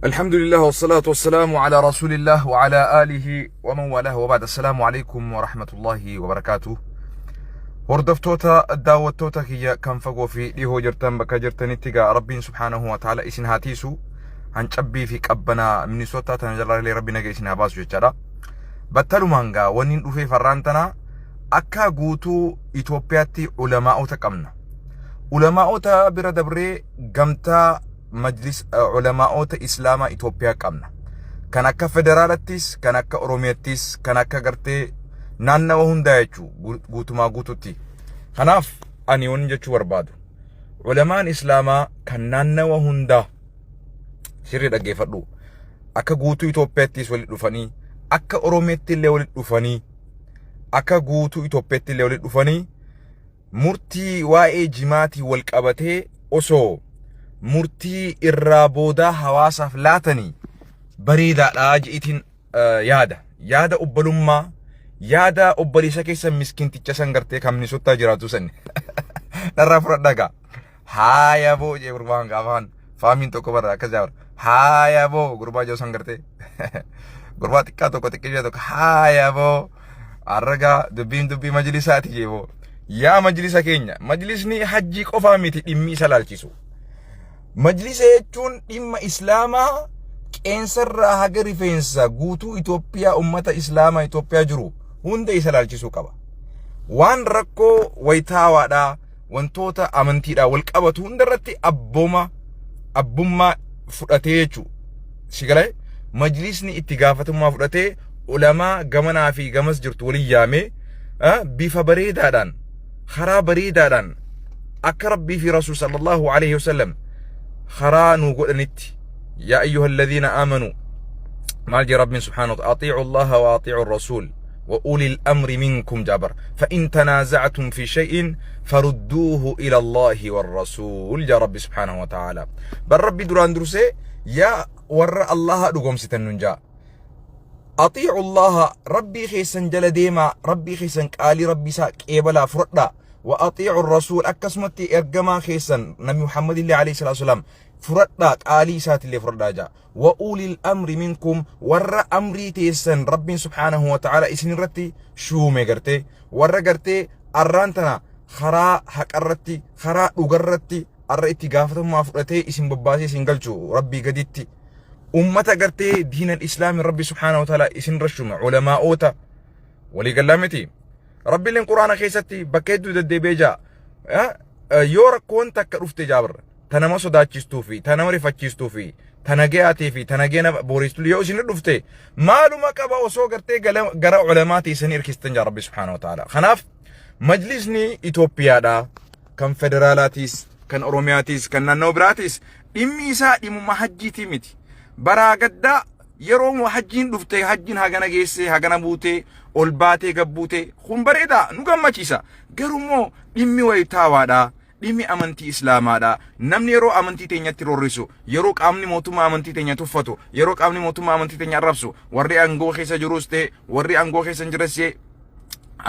الحمد لله والصلاة والسلام على رسول الله وعلى آله ومن والاه وبعد. السلام عليكم ورحمة الله وبركاته. هردفتوتا الدعوتوتا هي كان فقو في ليهو جرتن بكا جرتن اتقاء ربين سبحانه وتعالى اسن هاتيسو هنشبي في قبنا منيسوتا تنجرر لي ربنا اسن هباسو جترا بطلو مانغا ونين وفي فرانتنا أكا قوتو إتوبياتي علماء تقمنا علماء بردبري قمتا مجلس علماء إسلاما إثيوبيا قمنا كان أكا فدرالتيس كان أكا أوروميتيس كان أكا غرتي نانا وهندا يجو غوتما غوتوتي خناف أني ونجتشو وربادو علماء إسلاما كان نانا وهندا سيري دقي فردو أكا غوتو إثيوبياتيس ولد دفني أكا أوروميتي اللي ولد دفني أكا غوتو إثيوبياتي اللي ولد دفني مرتي واي جماتي والقبتي أسو murtii irraa boodaa hawaasaaf laatanii bareedaadha je'itiin yaada obbolummaa yaada obboleessa keessa miskinticha san gartee kamni sottaa jiraatu san narraa fudhadhaga haaya boo jee gurbaan gaafaan faamiin tokko barra akkas jaawar haaya boo gurbaa joo san gartee gurbaa xiqqaa tokko xiqqee tokko haaya boo arraga dubbii majlisaati jee boo yaa majlisa keenya majlisni hajjii qofaa miti dhimmi isa laalchisu. Majlisa jechuun dhimma islaamaa qeensarraa haga rifeensa guutuu Itoophiyaa ummata islaamaa Itoophiyaa jiru hunda isa laalchisuu qaba. Waan rakkoo wayitaawaadhaa wantoota amantiidhaa wal qabatu hundarratti abbummaa fudhatee jechuu sigalee majlisni itti gaafatummaa fudhatee ulamaa gamanaa fi gamas jirtu waliin yaamee bifa bareedaadhaan karaa bareedaadhaan akka rabbii fi rasuul sallallahu alaihi wasallam خرانو قلنت يا أيها الذين آمنوا مال رب سبحانه وتعالى أطيعوا الله وأطيعوا الرسول وأولي الأمر منكم جبر فإن تنازعتم في شيء فردوه إلى الله والرسول يا رب سبحانه وتعالى بل ربي دران درسي يا ور الله دقوم ستننجا أطيعوا الله ربي خيسن جل ديما ربي خيسن قالي ربي ساك إيبلا فردا وأطيعوا الرسول أكسمتي إرجما خيسن نبي محمد الله عليه الصلاة والسلام فردا قالي سات اللي فردا جا وأولي الأمر منكم ور أمري تيسن رب سبحانه وتعالى إسن رتي شو مجرتي ور جرتي أرانتنا خرا حقرتي خرا أجرتي أرأيتي قافتهم ما فرتي إسن بباسي سنجلشو ربي قديتي أمة جرتي دين الإسلام رب سبحانه وتعالى إسن رشوم علماء أوتا ولي قلامتي ربي لين قرآن خيستي بكيدو ددي بيجا يور كون تكرفت جابر تنما صداتشستو في تنما رفتشستو في تنجياتي في تنجينا بوريستو ليو سين دفتي معلومه كبا وسو غرتي غرا علماتي سنير كيستنجا ربي سبحانه وتعالى خناف مجلسني إثيوبيا دا كان فدرالاتيس كان أورومياتيس كان نوبراتيس إميسا إمو محجيتي متي براغدا يروم حجين دفتي حجين هاغنا جيسي هاغنا بوتي olbaatee gabbuutee kun bareeda nu gammachiisa garuu dhimmi wayitaawaadha dhimmi amantii islaamaadha namni yeroo amantii teenyatti rorrisu yeroo qaamni mootummaa amantii teenya tuffatu yeroo qaamni mootummaa amantii teenya arrabsu warri aangoo keessa jirus ta'e warri aangoo keessa hin jirres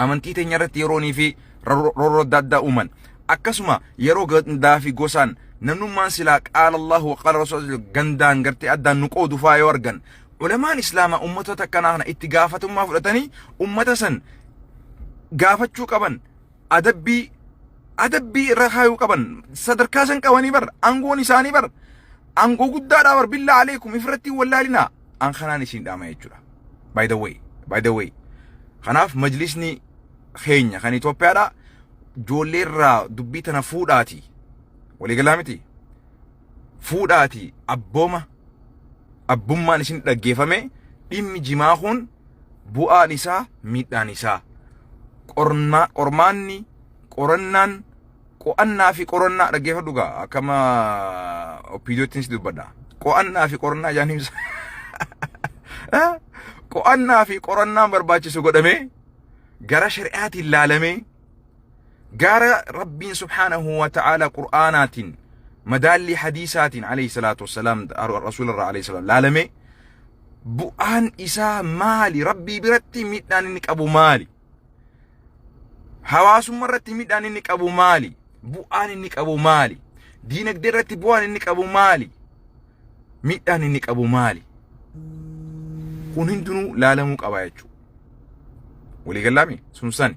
amantii teenya irratti yeroonii fi rorroo adda uuman akkasuma yeroo gandaa fi gosaan namnummaan silaa qaala Allahu wa qaala rasuul gandaan gartee addaan nu qoodu faa yoo argan علماء الإسلام أمته تكناهنا اتقافتهم ما فلتني أمته سن قافتشو كبن أدبي رخايو كبن صدر كاسن كواني بر أنقو نساني بر أنقو قدارا بر بالله عليكم إفرتي والله لنا أنخنا نسين داما يجورا by the way خناف مجلسني خينيا خاني توبيادا جولير دبيتنا فوداتي ولي قلامتي فوداتي abbummaan isin dhaggeeffame dhimmi jimaa kun bu'aan isaa miidhaan isaa qormaanni qorannaan qo'annaa fi qorannaa dhaggeeffadhu gaa akkama opiidiyootiin si dubbadha qo'annaa fi qorannaa jaaniimsa qo'annaa fi qorannaan barbaachisu godhame gara shari'aatiin laalame gara rabbiin subhaanahu wa ta'ala qur'aanaatiin مدالي حديثات عليه الصلاة والسلام رسول الله عليه الصلاة والسلام لالمي بؤان إسا مالي ربي برتي ميدان إنك أبو مالي حواس مرتي ميدان إنك أبو مالي بؤان إنك أبو مالي دينك درتي بؤان إنك أبو مالي miidhaan inni qabu maali? Kun hundinuu laalamuu qaba jechuudha. Walii gallaami sun sani.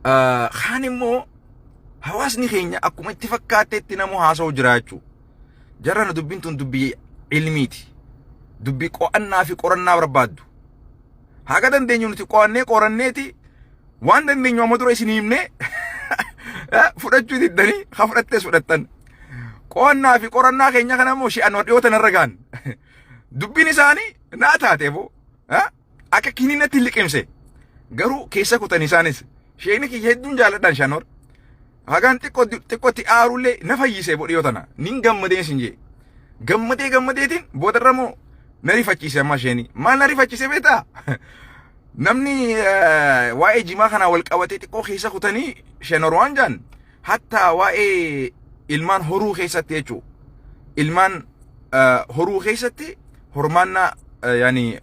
Kaan immoo hawaasni keenya akkuma itti fakkaateetti namoo haasa'u jira jechuudha. Jarrana dubbiin tun dubbii ilmiiti. Dubbii qo'annaa fi qorannaa barbaaddu. Haga dandeenyu nuti qo'annee qoranneeti waan dandeenyu amma dura isin himnee fudhachuu diddanii haa fudhattees fudhattan. Qo'annaa fi qorannaa keenya kana immoo shi'an dhiyootan irra gaan. Dubbiin isaanii naa taateefoo akka kiniinatti liqimse garuu keessa kutan isaanis sheekni kiyya hedduun jaaladhaan shanor. Hagaan xiqqootti aarullee na fayyisee dhiyootana nin gammadee sin jee. Gammadeetiin boodarra moo na rifachiise amma sheeni. Maal na rifachiise beektaa? Namni waa'ee jimaa kana wal qabatee xiqqoo keessa kutanii shanor waan jaan hatta waa'ee ilmaan horuu keessatti jechuudha. Ilmaan horuu keessatti hormaannaa yaani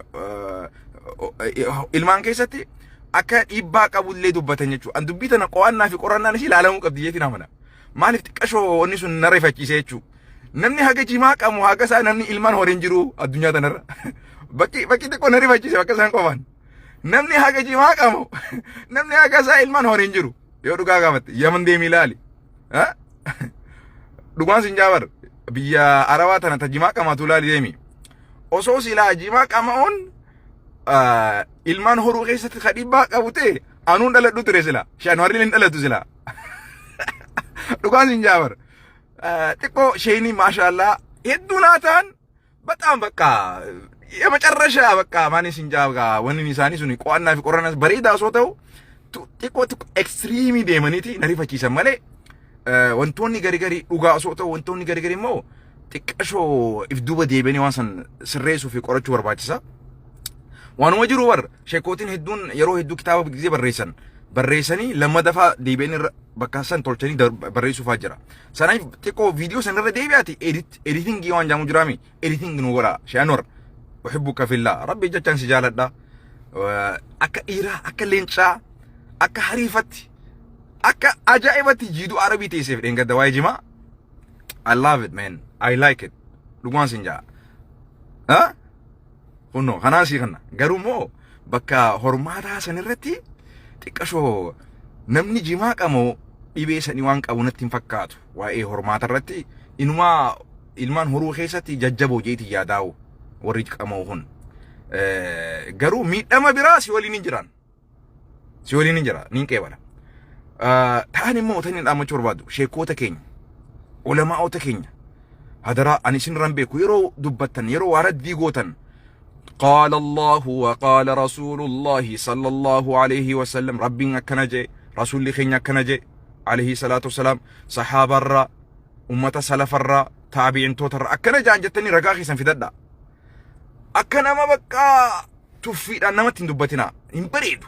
ilmaan keessatti akka dhiibbaa qabullee dubbatan jechuudha. An dubbii tana qo'annaa fi qorannaan ishii ilaalamuu qabdi jeetiin amana. Maaliif xiqqashoo onni sun na rifachiise jechuudha. Namni haga jimaa qabu haga isaa namni ilmaan horiin jiru addunyaa tanarra. Bakki xiqqoo na rifachiise bakka isaan qofaan. Namni haga jimaa qabu namni haga isaa ilmaan horiin jiru yoo dhugaa gaafatte yaman deemi ilaali. Dhugaan sin jaabar biyya Arabaa tana ta jimaa qamaatu ilaali deemi. Osoo silaa jimaa qama'uun ilmaan horuu keessatti kadhiibbaa qabu ta'e anuun dhaladhu ture sila shan warri hin dhalatu sila. Dhugaan sin jaabar xiqqoo sheeni maashaallah hedduu naa ta'an በጣም በቃ የመጨረሻ በቃ ማን ሲንጃጋ ወንን ኢሳኒ ሱኒ ቆአና ፊ ቆራናስ በሬዳ ሶተው xiqqoo extreme deemaniiti narifachiisa malee wantoonni gari dhugaa osoo ta'u wantoonni gari immoo xiqqashoo if duuba deebianii waan san sirreessuu fi qorachuu barbaachisa. Waanuma jiru war sheekootiin hedduun yeroo hedduu kitaaba gisee barreessanii lammadafaa deebi'anii bakka san tolchanii barreessuufaa jira. Sanaaf xiqqoo viidiyoo sanarra deebi'aati editingii waan jaamu jiraami editing nu godha sheanor uhibbuka fillah rabbi jechaan si jaaladha akka dhiiraa akka leencaa akka hariifatti akka ajaa'ibatti jiiduu arabii teesseef dheengadda waa'ee jimaa. I love it man. I like it. Dhugaan sin jaa. Kunno kanaa sii kana garuu immoo bakka hormaataa sanirratti xiqqashoo namni jimaa qamoo dhibee sanii waan qabu natti hin fakkaatu waa'ee hormaata irratti inumaa ilmaan horuu keessatti jajjaboo jeeti yaadaa'u warri qamoo kun garuu miidhama biraa si waliin hin jiran si waliin hin jira niin qeebala ta'an immoo taniin dhaamachuu barbaadu sheekoota keenya ulamaa'ota keenya hadaraa ani isin irraan beeku yeroo dubbattan yeroo waaraddii gootan قال الله وقال رسول الله صلى الله عليه وسلم ربي أكنجي رسول خين أكنجي عليه الصلاة والسلام صحابة الرا أمة سلف الرا تابعين توتر أكنجي عن جتني رقاقي سنفدد أكنا ما بقى تفيد أنما تندبتنا إنبريدو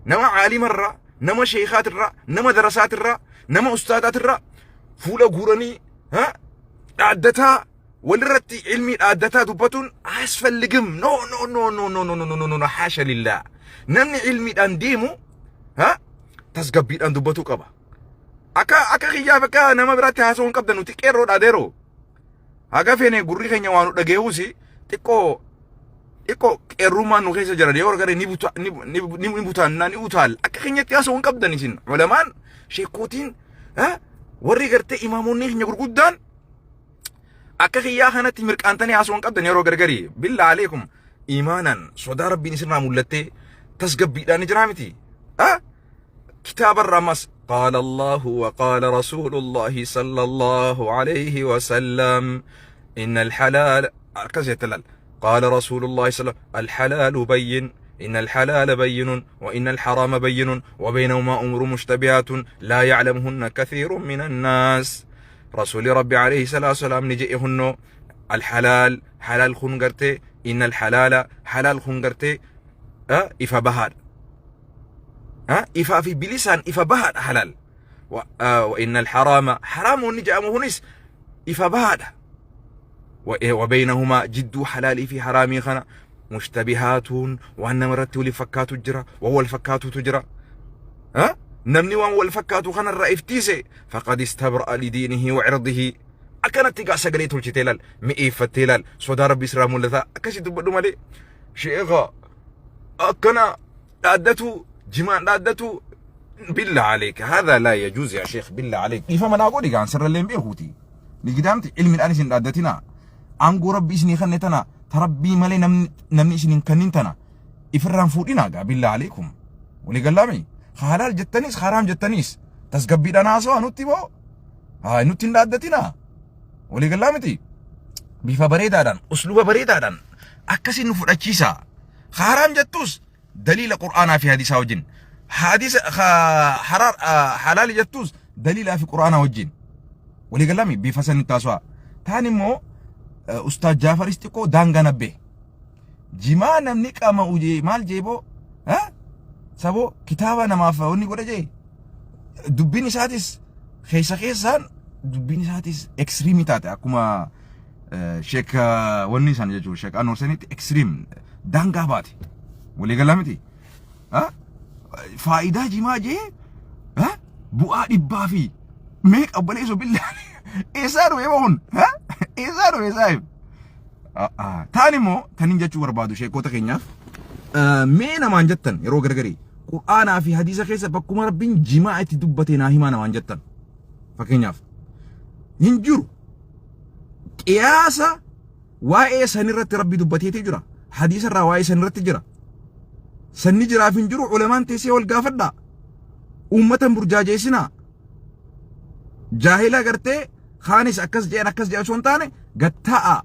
نما عالم الرا نما شيخات الرا نما درسات الرا نما أستاذات الرا فولا غوراني ها عدتها والرتي علمي عادتها دبتون أسفل لجم نو حاشا لله نمني علمي أنديمو ها تسقبي أن دبتو كبا أكا خيابك نما براتي هاسون كبدا نتكيرو داديرو أكا فيني غوري خيني وانو دغيوسي تكو كيروما نو خيسا جرا ديور غاري نيبوتان ناني اوتال أكا خيني تياسون كبدا نسين علمان شيكوتين ها وري غرتي إماموني خيني غرقودان akka khiyyaa kanatti mirqaantanii haasawwan qabdan yeroo gargari billa alaykum iimaanan sodaa rabbiin isinirraa mul'attee tasgabbiidhaan jiraa miti kitaaba irraa قال الله وقال رسول الله صلى الله عليه وسلم إن الحلال قال رسول الله صلى الله عليه وسلم الحلال بين إن الحلال بين وإن الحرام بين وبينهما أمور مشتبهات لا يعلمهن كثير من الناس رسول ربي عليه الصلاة والسلام نجئهنو الحلال حلال خنقرتي إن الحلال حلال خنقرتي إفا بهاد إفا في بلسان إفا بهاد حلال وإن الحرام حرام ونجأمه نس إفا بهاد وبينهما جد حلال في حرامي خنا مشتبهات وأن مرتو لفكات الجرى وهو الفكات تجرى نمني وان والفكات خنا الرئيفتيسي فقد استبرأ لدينه وعرضه أكنت تيجا سجلي تولشي تلال مئيفة تلال صدا ربي سلام الله أكشي تبدو مالي شيخا أكنا عدته جماع عدته بالله عليك هذا لا يجوز يا شيخ بالله عليك يفهم أنا أقول لك عن سر اللي بيهوتي لقدامت علم الأنس عدتنا أنقو ربي إسني خنتنا تربي مالي نمني إسني كننتنا إفرام فودينا بالله عليكم ولي قلامي حلال جتنيس حرام جتنيس تسقبي أنا أسوا نوتي بو هاي نوتي عدتنا ولي قلامتي بيفا بريدا دان أسلوب بريدا دان أكسي نفر أكيسا حرام جتوس دليل القرآن في حديث وجن حديث حرار حلال جتوس دليل في القرآن وجن ولي قلامي بيفسن التاسوا ثاني مو أستاذ جعفر استيكو دانغا نبه جما نمني كما وجي مال جيبو ها سبو كتابة نما فوني قد جاي دبيني ساتيس خيسان دبيني ساتيس اكستريمي تاتي أكما شيك وني سان جاجو شيك أنور سنيت اكستريم دانغا باتي ولي قلامتي ها فائدة جما جي ها بؤا دبافي ميك أبليسو بالله إيسارو يبون ها إيسارو يسايب ثاني مو ثاني جاتشو بربادو شيكو تكينيا مين ما نجتن يرو غرغري قرآن في حديث كيسا بكم ربين جماعة دبتنا هما ما نجتن فكينيا ينجرو قياسا واي سنرت ربي دبتي تجرا حديث الرواي سنرت تجرا سنجرا فينجرو علماء تيسي والغافدا أمة برجاجيسنا جاهلا غرتي خانس أكس جاء سونتاني غتاء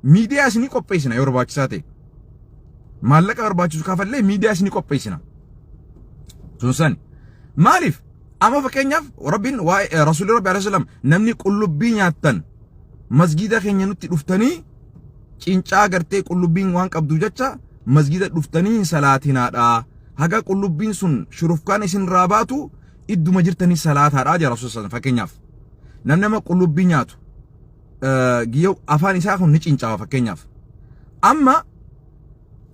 ميديا سني قبيسنا يورباكساتي مالك أربعة كافلة ميديا سني قبيسنا سونسان مالف أما فكينياف وربين رسول الله عليه وسلم نمني قلوبين ياتن مسجدا كينيا نتي دفتني چينچا غرتي قلوبين وان قبدو جچا مسجدا دفتني صلاتنا دا هغا قلوبين سن شرفكان سن راباتو إدو مجرتني صلاة راجع رسول الله فكينياف نمنما قلوبين ياتو جيو أفاني ساخن نچينچا فكينياف أما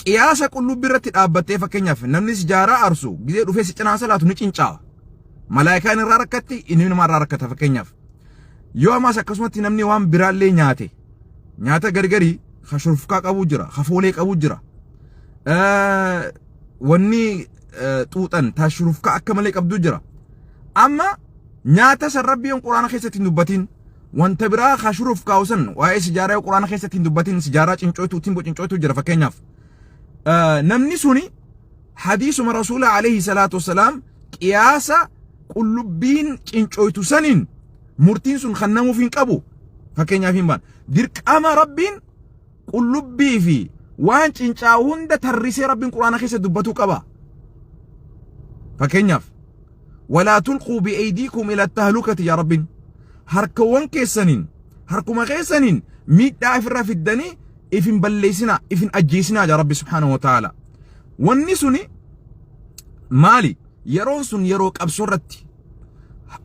قياسا قلوب برت أبتة فكينياف نمني سجارة أرسو جدي رفيع سجنا صلاة نچينچا ملاك إن راركتي إني ما راركتها فكينياف يوم ما سكسمت نمني وام برالي نياتا غرغري خشرفكا قبوجرا خفوليك قبوجرا وني توتن تشرفكا أكملك قبوجرا أما نياتا سربي القرآن خيسة ندبتين وانت برا خشرفكا وسن واي سجارة القرآن خيسة ندبتين سجارة چنچويتو تيمبو چنچويتو جرا فكينياف نمني سوني حديث من رسول عليه الصلاة والسلام قياسا قلوبين چنچويتو سنين مرتين سن خنمو فين قبو فكينياف بان درك أما ربين قلوبي في وان چنچاون دا ترسي ربين قرآن خيسة دبتو قبا فكينياف ولا تلقوا بأيديكم إلى التهلكة يا ربين هركوان كيسانين هركوما كيسانين ميت دافر في الدني إفن بليسنا إفن أجيسنا يا ربي سبحانه وتعالى والنسوني مالي يرونسون يروك أبسورتي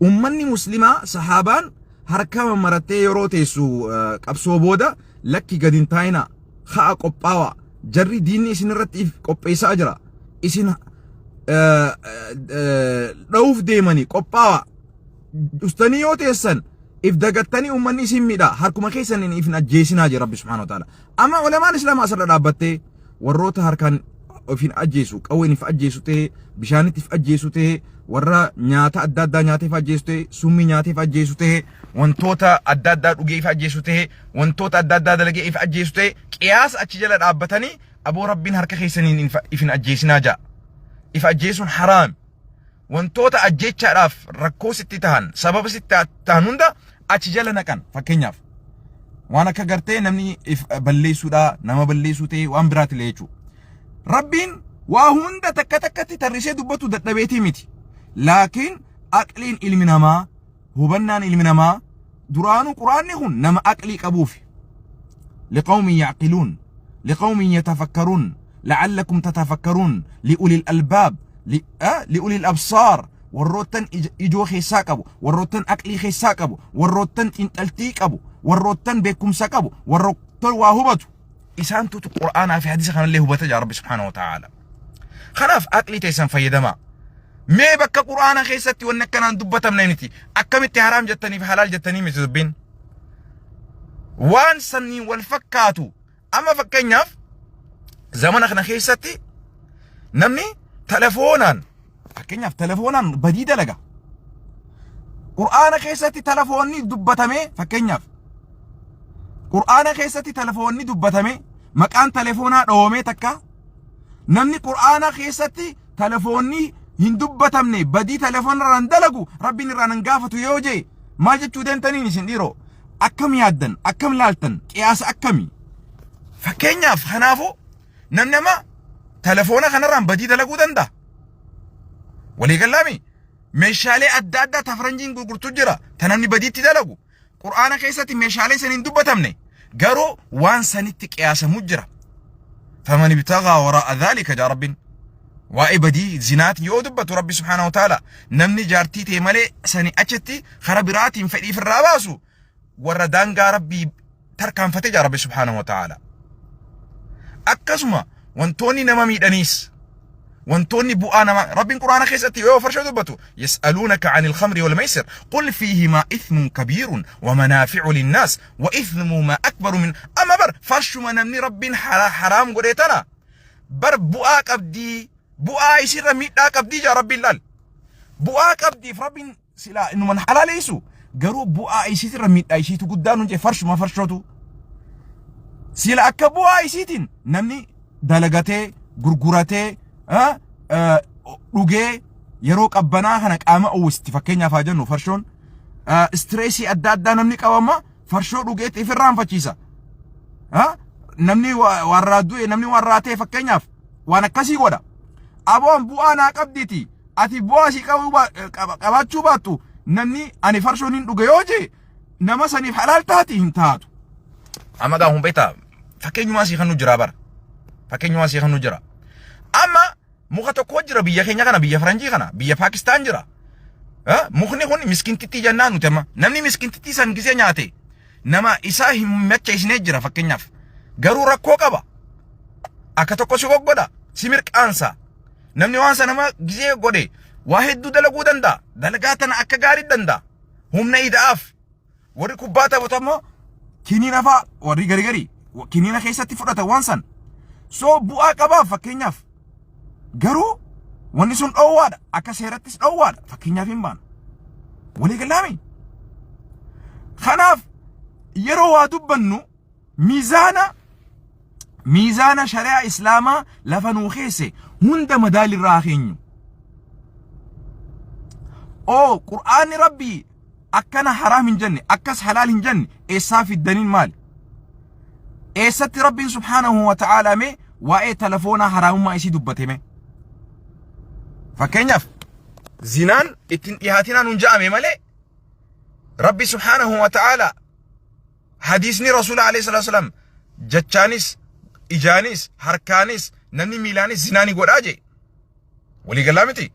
أمني مسلمة صحابان هركام مرتي يروتيسو أبسو بودا لكي قدين تاينا خاء قباوا جري ديني إسن رتيف قبيسا أجرا إسن روف ديماني قباوا استني يوتيسن إف دقتني أمني سميدا هركما كيسن إن إفن أجيسنا جي ربي سبحانه وتعالى أما علماء الإسلام أسر رابطة وروت هركان إفن أجيسو أو إن فأجيسو تي بشانت فأجيسو تي ورا نياتا أدادا نياتي فأجيسو تي سمي نياتي فأجيسو تي وانتوتا أدادا رجي فأجيسو تي وانتوتا أدادا دلجي فأجيسو تي قياس أتجلى رابطني أبو ربين هركا كيسن إن إفن أجيسنا جا إف أجيسون حرام wantoota ajjechaadhaaf rakkoo sitti tahan sababa sitti tahan hunda achi jala naqan fakkeenyaaf waan akka gartee namni balleessuudha nama balleessuu ta'e waan biraati lee jechuudha rabbiin waa hunda takka takkatti tarrisee dubbatu dadhabeetii miti laakiin aqliin ilmi namaa hubannaan ilmi namaa duraanuu quraanni kun nama aqlii qabuuf liqawmin ya'qiluun liqawmin yatafakkaruun la'allakum tatafakkaruun li'ulil albaab لأولي الأبصار والروتن إجو خيساك أبو والروتن أكلي خيساك أبو والروتن إنتلتيك أبو والروتن بيكم ساك أبو والروتن واهبتو إسان توتو القرآن في حديث خان الله هبتا يا رب سبحانه وتعالى خلاف أكلي تيسان فيدما مي بكا قرآن خيستي وانك كان دبتا منينتي أكمتي حرام جتني في حلال جتني متزبين وان سني والفكاتو أما فكيناف زمانك نخيستي نمني تلفونان فكيناف تلفونان بديدة لغا قرآن خيستي تلفوني دبتامي فكيناف قرآن خيستي تلفوني دبتامي مكان تلفونا دومي تكا نمني قرآن خيستي تلفوني هندبتامني بدي تلفون رندلقو ربي نراننقافتو يوجي ما جتو دينتاني نسنديرو أكم يادن أكم لالتن قياس أكمي فكيناف خنافو نمنما تلفونا خنران بدي دلقو دندا ولي قلامي ميشالي أدادا تفرنجين قرقرتو جرا تنمني بدي تدلقو قرآن خيستي ميشالي سنين دبتامني قرو وان سنتك قياس مجرا فمن ابتغى وراء ذلك جا رب واي بدي زنات يودبت ربي سبحانه وتعالى نمني جارتي تيمالي سني أجتي خربرات فدي في الراباسو وردان قا ربي تركان فتجا ربي سبحانه وتعالى أكسما وانتوني نمامي دنيس وانتوني بؤانا ربي القرآن خيستي وفرشو دبتو يسألونك عن الخمر والميسر قل فيهما إثم كبير ومنافع للناس وإثمهما أكبر من أما بر فرشو منمني ربي حرام قريتنا بر بؤاك أبدي بؤا يسير ميتاك أبدي جا ربي اللال بؤاك أبدي فربي سلا إنه من حلال يسو قرو بؤا يسير ميتا يسيتو قدانو جي فرش ما فرشوتو سلا أكا بؤا يسيتين نمني دلقاتي غرغراتي dhugee yeroo qabbanaa kana qaama uwwisti fakkeenyaaf haa jennu farshoon stressii adda addaa namni qabama farshoo dhugeetti ifirraanfachiisa namni warraaduu namni warraatee fakkeenyaaf waan akkasii godha aboon bu'aa naa qabditi ati bu'aa si qabaachuu baattu namni ani farshoon hin dhuge yoo jee nama saniif halaal taati hin taatu amma gaa humbeeta fakkeenyumaa sii kan nu jira bara fakkeenyumaa sii kan nu jira amma muka tokko jira biyya keenya kana biyya Faranjii kana biyya Pakistan jira mukni kun miskintiti jannaan nuti amma namni miskintiti san gisee nyaate nama isaa hin macheessine jira fakkeenyaaf garuu rakkoo qaba akka tokko si goggoda si mirqaansa namni waan sana nama gisee godhe waa hedduu dalaguu danda'a dalagaa tana akka gaarii danda'a humna ida'aaf warri kubbaa taphatu ammoo kiniina fa'a warri garigari kiniina keessatti fudhata waan san so bu'aa qabaaf fakkeenyaaf garuu wanni sun dhoowwaadha akka seerattis dhoowwaadha fakkeenyaaf hin baanu walii galaami kanaaf yeroo waa dubbannu miizaana shari'aa islaamaa lafa nuu keesse hunda madaalirraa keenyu qur'aanni rabbii akkana haraam hin jenne akkas halaal hin jenne eessaa fiddaniin maali eessatti rabbiin subhaanahu wa ta'aalaa mee waa'ee telefoonaa haraamummaa isii dubbateme fakkeenyaaf zinaan ittiin dhihaatinaan hun ja'ame malee rabbi subhaanahu wa ta'aalaa hadiisni rasuula alayhi salatu wasalam jachaanis ijaanis harkaanis namni miilaanis zinaani godhaa jee walii galaa miti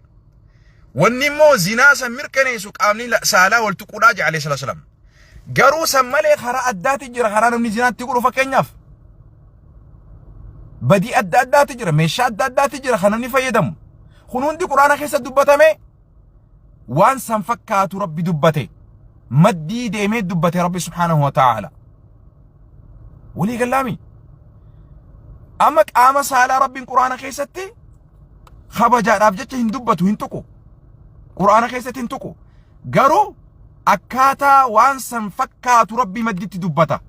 wanni immoo zinaa san mirkaneessu qaamni saalaa wal tuquudhaa jee alayhi salatu wasalam garuu san malee karaa addaati jira karaa namni zinaatti godhu fakkeenyaaf badii adda addaati jira meeshaa adda addaati jira kan namni fayyadamu kun hundi quraana keessa dubbatame waan san fakkaatu rabbi dubbate maddii deemee dubbate rabbi subhaanahu wa ta'ala walii galaami amma qaama saalaa rabbiin quraana keessatti kabajaadhaaf jecha hin dubbatu hin tuqu quraana keessatti hin tuqu garuu akkaataa waan san fakkaatu rabbi madditti dubbata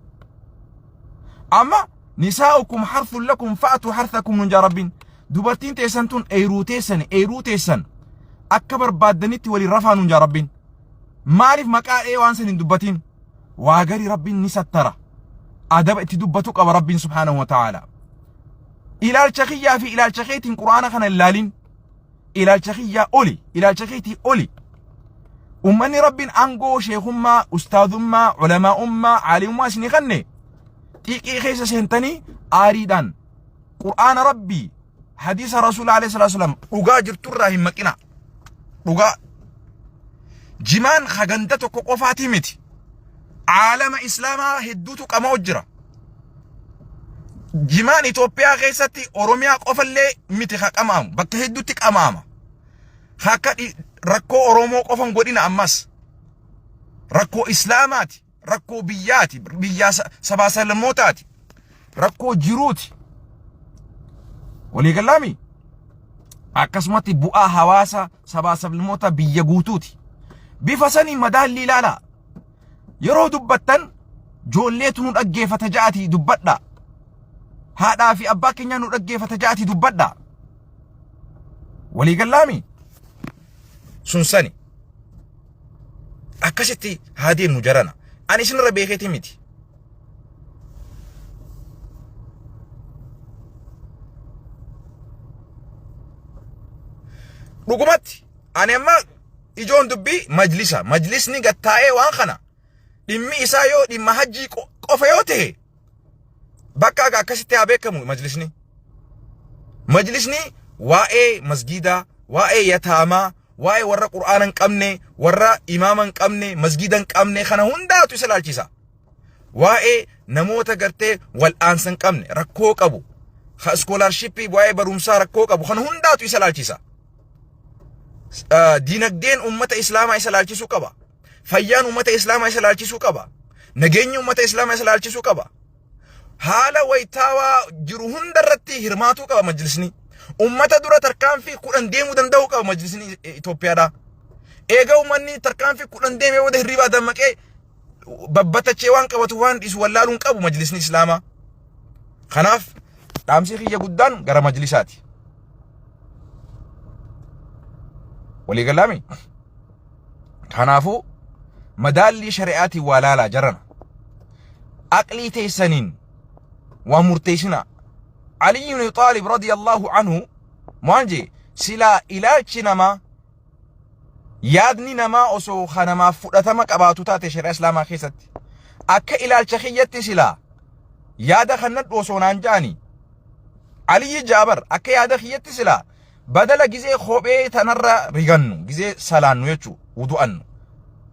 amma نساؤكم حرث لكم فأتوا حرثكم نجا ربين دوبرتين تيسنتون ايرو تيسن أكبر بادنيتي ولي رفع نجا ربين معرف مكا ايوانسن دوبتين واغري ربين نسترى أدب اتدوبتوك أبا ربين سبحانه وتعالى إلى الشخية في إلى الشخية قرآن خان اللالين إلى الشخية أولي إلى الشخية أولي أمني ربين أنقو شيخما أستاذما علماء عالم سنخني تيكي خيسة سنتني آريدان قرآن ربي حديث رسول عليه الصلاة والسلام رقا جرتو راهم مكينا رقا جمان خغندتو كوكوفاتي متي عالم إسلاما هدوتو كما أجرا جمان إتوبيا خيستي أوروميا قفل متي خاك أمام بك هدوتك أمام خاكا ركو أورومو قفن قدين أماس ركو إسلاماتي rakkoo biyyaati, biyyaa sabaa sablammootaati, rakkoo jiruuti. Walii galaami akkasumatti bu'aa hawaasa sabaa sablammoota biyya guutuuti. Bifa sanii madaalli ilaalaa. Yeroo dubbattan joolleetu nu dhaggeeffata ja'atii dubbadhaa. Haadhaa fi abbaa keenya nu dhaggeeffata ja'atii dubbadhaa. Walii galaami sun sani akkasitti haa deemnu jarana. Ani isinirra beekeeti miti. Dhugumatti ani amma ijoon dubbii majlisni gattaa'ee waan kana dhimmi isaa yoo dhimma hajjii qofa yoo ta'e bakka akkasitti haa beekamu majlisni waa'ee masgidaa, waa'ee yataamaa, waa'ee warra qur'aana hin qabne, warra imaama hin qabne, masgida hin qabne kana hundaatu isa ilaalchisa. Waa'ee namoota gartee wal'aansa hin qabne, rakkoo qabu, iskoolaarshippii waa'ee barumsaa rakkoo qabu kana hundaatu isa ilaalchisa. Dinagdeen ummata islaamaa isa ilaalchisuu qaba. Fayyaan ummata islaamaa isa ilaalchisuu qaba. Nageenyi ummata islaamaa isa ilaalchisuu qaba. Haala wayitaawaa jiru hundarratti hirmaatuu qaba majlisni. Ummata dura tarkaanfii 10 deemuu danda'uu qaba majlisni Itoophiyaadha. Eega ummanni tarkaanfii 10 deemee wada hirribaa dammaqee babbatachee waan qabatu waan dhiisu wallaaluun qabu majlisni islaamaa. Kanaaf dhaamsi kiyya guddaan gara majlisaati. Walii galaami kanaafuu madaalli shari'aatii waa laalaa jarana. Aqlii teessaniin waa murteessina. علي بن أبي طالب رضي الله عنه مانجي سلا إلالشي نما يادني نما أسو خانما فؤتمك أباتو تاتي شرع إسلاما خيست أكا إلالشي خيتي سلا يادا خنت وسو نانجاني علي جابر أكا يادا خيتي سلا بدل جزي خوبي تنرى ريغنو جزي سلانو يچو ودوانو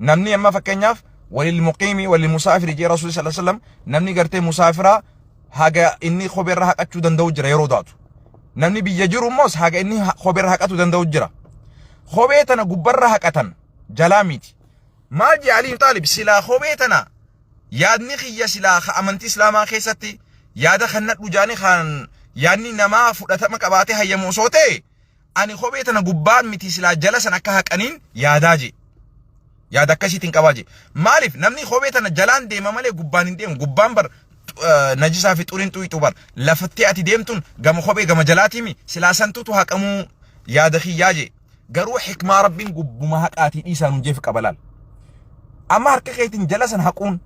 نمني أما فكنياف وللمقيم وللمسافر جي رسول صلى الله عليه وسلم نمني قرتي مسافرة haga inni khoberra haqachuu danda'u jira yeroo daatu. Namni biyya jiru mos haga inni khoberra haqatu danda'u jira. Khobee tana gubbarra haqatan jalaa miti. Maaji Ali Taalib sila khobee tana yaadni khiyya sila amantii islaamaa keessatti yaada kannadhu jaani kan yaadni namaa fudhatama qabaatee hayyamu osoo ta'e ani khobee tana gubbaan miti sila jala san akka haqaniin yaadaaje. Yaada akkasiitiin qabaaje. Maaliif namni khobee tana jalaan deema malee gubbaan hin deemu. Gubbaan bar najisa fi xurin tuytu bar lafattee ati deemtun gama khobee gama jalaatimi sila santutu haqamuu yaada khiyyaje. Garuu hikmaa rabbiin gubbuma haqaatii dhiisaan hunjeef qabalal. Amma harka keetiin jala san haquun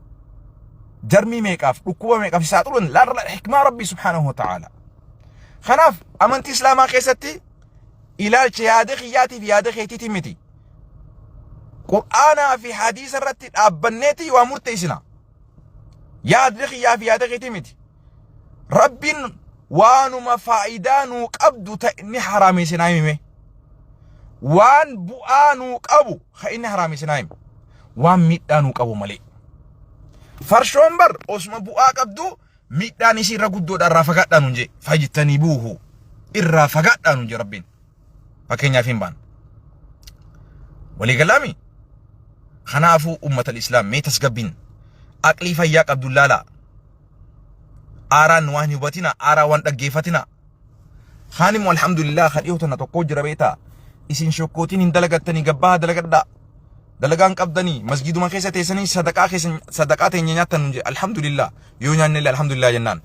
jarmii meeqaaf dhukkuba meeqaaf isaa xuruun laarra hikmaa rabbii subhaanahu wa ta'ala. Kanaaf amantii islaamaa keessatti ilaalcha yaada khiyyaatii fi yaada keetiitii miti. Qur'aanaa fi hadiisa irratti dhaabbanneeti waa murteessina. Yaada khiyyaa fi yaada keetii miti. Rabbiin waanuma faayidaa nuu qabdu ta'inni haraameessinaa hime. Waan bu'aa nuu qabu inni haraameessinaa hime. Waan miidhaa nuu qabu malee. Farshoon bar osuma bu'aa qabdu miidhaan isii irra guddoodha irraa fagaadhaan hunje fayyitanii buuhu irraa fagaadhaan hunje rabbiin. Fakkeenyaaf hin baan. Waliigalaami. Kanaafuu ummata islaam mee tasgabbiin aqlii fayyaa qabdu laala. Aaraan waan hubatina, aaraa waan dhaggeeffatina. Khanimu alhamdulillah khadhiyootana tokko jira beeta. Isin shokkootiin hin dalagattanii gabbaa dalagadhaa. Dalagaan qabdanii masgiduma keessa teessanii sadaqaa teenya nyaattan hunje alhamdulillah yoo nyaanne alhamdulillah jennaan.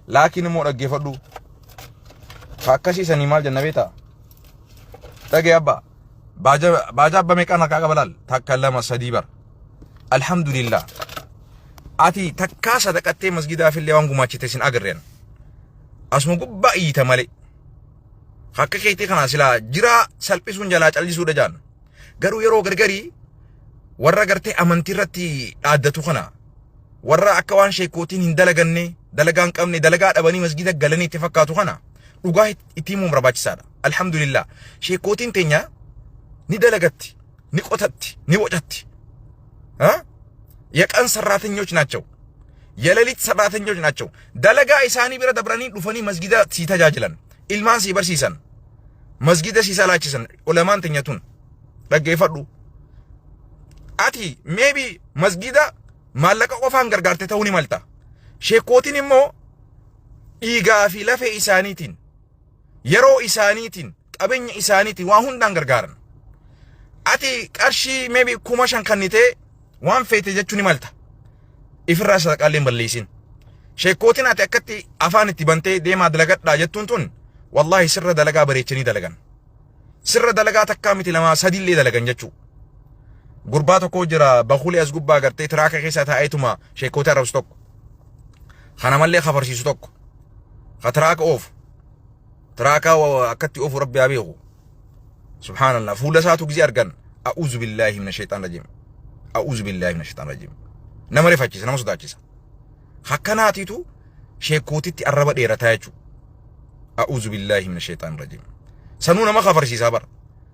Laakiin immoo dhaggeeffadhu. Akkasiisanii maal jenna beeta. Dhagee abbaa. Baja abba meeqaan harkaa qabalal takka lama sadii bar. Alhamdulillah. Ati takkaa sadaqattee masgidaaf illee waan gumaachite sin agarreen. Asuma gubbaa iyyita malee. Akka keetii kana silaa jira salphisuun jalaa callisuudha jaan. Garuu yeroo gargarii warra gartee amantii irratti dhaaddatu kana warra akka waan sheekootiin hin dalaganne dalagaan qabne dalagaa dhabanii masgida galanii itti fakkaatu kana dhugaa itti himuun barbaachisaadha. Alhamdulillah sheekootiin teenya ni dalagatti, ni qotatti, ni wocatti. የቀን ሰራተኞች ናቸው። የሌሊት ሰራተኞች ናቸው። ደለጋ ኢሳኒ ቢረ ደብረኒ ዱፈኒ መስጊዳ ሲተጃጅለን ኢልማን ሲበርሲሰን መስጊዳ ሲሰላችሰን ዑለማን ተኛቱን ደገይፈዱ አቲ ሜቢ መስጊዳ maallaqa qofaan gargaarte ta'uu ni malta. Sheekootiin immoo dhiigaa fi lafee isaaniitiin yeroo isaaniitiin qabeenya isaaniitiin waan hundaan gargaaran. Ati qarshii maybe 5,000 kannitee waan feete jechuu ni malta. Ifirraa sadaqaallee balleessin. Sheekootiin ati akkatti afaan itti bantee deemaa dalagadhaa jettuun tun wallahi sirra dalagaa bareechanii dalagan. Sirra dalagaa takkaa miti lama sadillee dalagan jechuu. Gurbaa tokko jira baqulee as gubbaa gartee tiraaka keessa taa'eetuma sheekootii arrabsu tokko. Kana mallee kafarsiisu tokko. Ka tiraaka oofu. Tiraaka akkatti oofu rabbi haa beeku. Subhaanallah. Fuula isaatu gizii argan. A'uuzu billaahi mina shaytaan rajiim. A'uuzu billaahi mina shaytaan rajiim. Nama rifachiisa, nama sodaachisa. Hakkanaatiitu sheekootitti arraba dheerataa jechuudha. A'uuzu billaahi mina shaytaan rajiim. Sanuu nama kafarsiisaa bara.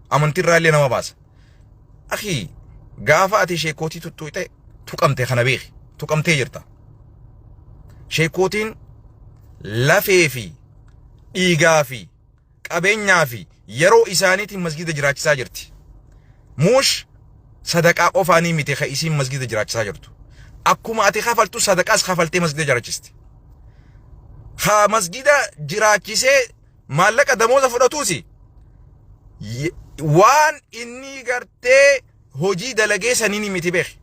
Amantiirraallee nama baasa. Akhi gaafa ati sheekootii tuttuute tuqamtee kana beeki. Tuqamtee jirta. Sheekootiin lafee fi dhiigaa fi qabeenyaa fi yeroo isaaniitiin masgida jiraachisaa jirti. Muush sadaqaa qofaanii miti ka isiin masgida jiraachisaa jirtu. Akkuma ati kafaltu sadaqaas kafaltee masgida jiraachisti. Ha masgida jiraachisee maallaqa damooza fudhatuusi. Waan inni gartee hojii dalagee saniin miti beeki.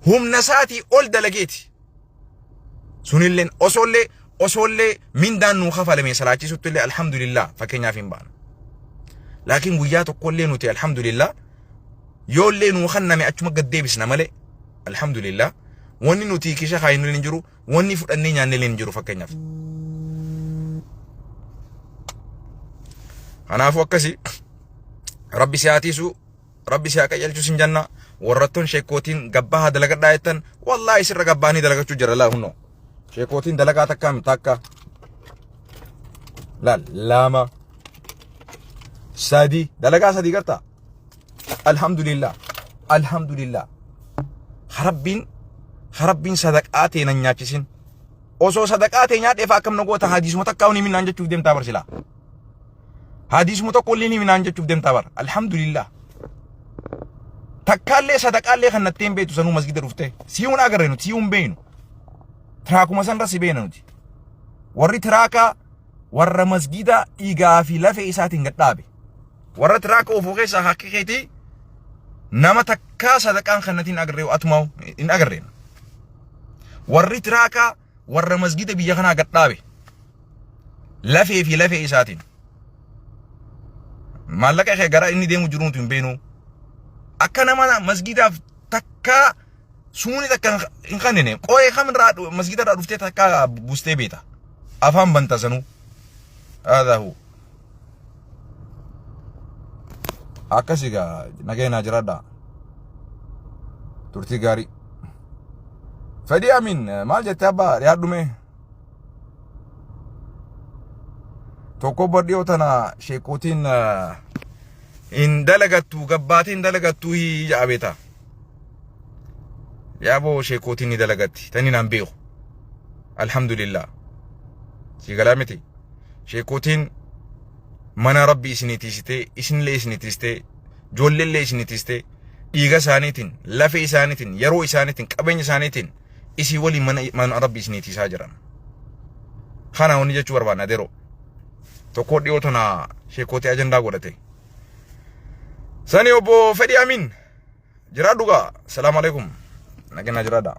Humna isaatii ol dalageeti. Sunilleen osoollee mindaan nuu kafalame salaachisutti illee alhamdulillah fakkeenyaaf hin baana. Laakiin guyyaa tokkollee nuti alhamdulillah yoollee nuu kanname achuma gaddeebisna malee alhamdulillah wanni nuti kisha kaayinu hin jiru wanni fudhannee nyaanne hin jiru fakkeenyaaf. Kanaafuu akkasi rabbi siyaatiisu rabbi siyaa qayyalchu sin janna warrattoon sheekootiin gabbaa dalagadhaa jettan wallahi sirra gabbaanii dalagachuu jira laa hunno. Sheekootiin dalagaa takkaa mitakka lama sadi dalagaa sadi garta alhamdulillah alhamdulillah harabbiin sadaqaa ta'e nan nyaachisin osoo sadaqaa ta'e nyaadheef akkam nagoota hadiisuma takkaa ni minaan jechuuf deemtaa barsila hadiisuma tokko illee ni minaan jechuuf deemtaa bar alhamdulillah takkaallee sadaqaallee kan natteen beetu sanuu masgida dhufte siyuun agarreenu siyuun beenu tiraakuma san rasi beena nuti warri tiraaka warra masgida dhiigaa fi lafee isaatiin gadhaabe warra tiraaka ofuu keessaa haqiqeetii nama takkaa sadaqaan kannatiin agarree atumaa hin agarreen warri tiraaka warra masgida biyya kanaa gadhaabe lafee fi lafee isaatiin maallaqa kee gara inni deemu jiru nuti hin beenu akka nama masgidaaf takkaa suuni takka hin kannine qo'ee kamirraa masgidarraa dhuftee takkaa buustee beeta afaan banta sanuu haadhahu akkasigaa nageenyaa jiraadha turtii gaarii fedhii amin maal jettee abbaa dhiyaadhume tokko bardhiyoo tana sheekootiin hin dalagattu gabbaatiin dalagattu ja'a beeta yaaboo sheekootiin ni dalagatti tani naan beeku alhamdulillah si galaamiti sheekootiin mana rabbi isinii tiisitee isinillee isinii tiisitee joolleellee isinii tiisitee dhiiga isaaniitiin lafee isaaniitiin yeroo isaaniitiin qabeenya isaaniitiin isii waliin mana rabbi isinii tiisaa jiran kana wanni jechuu barbaadna deroo tokko dhiyoo tana sheekootii ajandaa godhate sani obbo fedhii amin jiraadhu gaa salaamu alaikum nageenyaa jiraadha